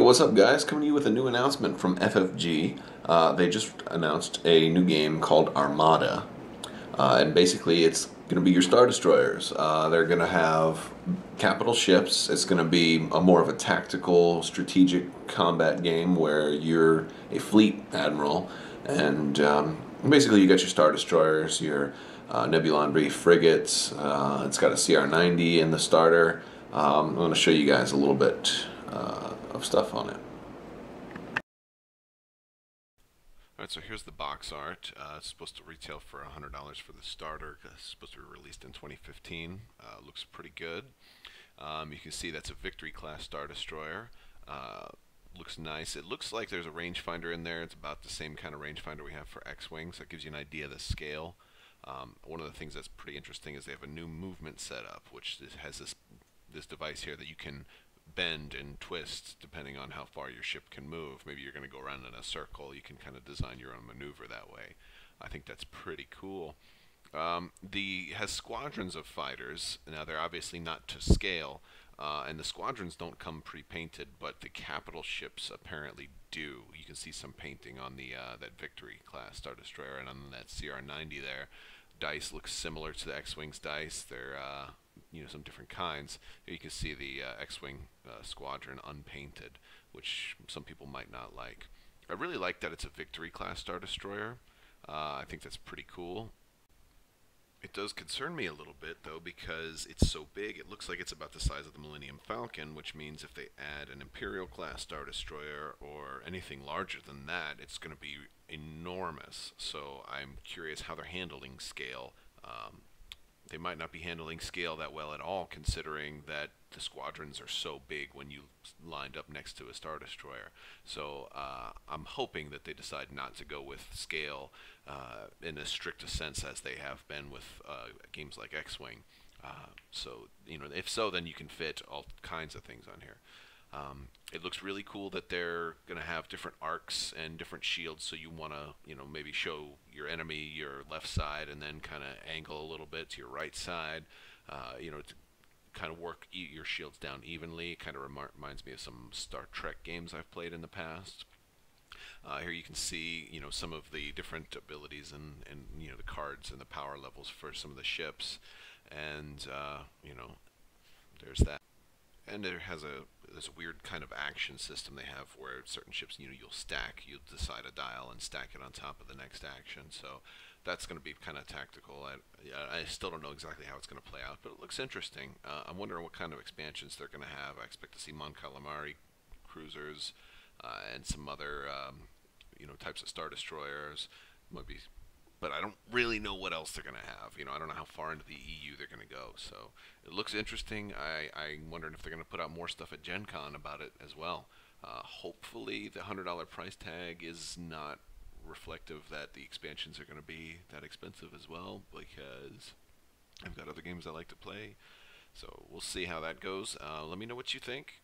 What's up, guys? Coming to you with a new announcement from FFG. They just announced a new game called Armada. And basically, it's going to be your Star Destroyers. They're going to have capital ships. It's going to be more of a tactical, strategic combat game where you're a fleet admiral. And basically, you got your Star Destroyers, your Nebulon frigates. It's got a CR-90 in the starter. I'm going to show you guys a little bit of stuff on it. Alright, so here's the box art. It's supposed to retail for $100 for the starter. It's supposed to be released in 2015. Looks pretty good. You can see that's a Victory class Star Destroyer. Looks nice. It looks like there's a rangefinder in there. It's about the same kind of rangefinder we have for X-Wings. That gives you an idea of the scale. One of the things that's pretty interesting is they have a new movement setup, which has this device here that you can bend and twist depending on how far your ship can move. Maybe you're going to go around in a circle. You can kind of design your own maneuver that way. I think that's pretty cool. Has squadrons of fighters. Now they're obviously not to scale, and the squadrons don't come pre-painted, but the capital ships apparently do. You can see some painting on the that Victory class Star Destroyer and on that CR-90 there. Dice looks similar to the X-Wing's dice. They're some different kinds. Here you can see the X-Wing squadron unpainted, which some people might not like. I really like that it's a Victory class Star Destroyer. I think that's pretty cool. It does concern me a little bit, though, because it's so big. It looks like it's about the size of the Millennium Falcon, which means if they add an Imperial class Star Destroyer or anything larger than that, it's going to be enormous. So I'm curious how they're handling scale. They might not be handling scale that well at all, considering that the squadrons are so big when you lined up next to a Star Destroyer. So I'm hoping that they decide not to go with scale in as strict a sense as they have been with games like X-Wing. If so, then you can fit all kinds of things on here. It looks really cool that they're going to have different arcs and different shields, so you want to, maybe show your enemy your left side and then kind of angle a little bit to your right side, to kind of work your shields down evenly. It kind of reminds me of some Star Trek games I've played in the past. Here you can see, some of the different abilities and the cards and the power levels for some of the ships, and there's that. And it has this weird kind of action system they have where certain ships, you'll you'll decide a dial and stack it on top of the next action. So that's going to be kind of tactical. I still don't know exactly how it's going to play out, but it looks interesting. I'm wondering what kind of expansions they're going to have. I expect to see Mon Calamari cruisers and some other types of Star Destroyers. Maybe. But I don't really know what else they're going to have. I don't know how far into the EU they're going to go. So it looks interesting. I'm wondering if they're going to put out more stuff at Gen Con about it as well. Hopefully the $100 price tag is not reflective that the expansions are going to be that expensive as well, because I've got other games I like to play. So we'll see how that goes. Let me know what you think.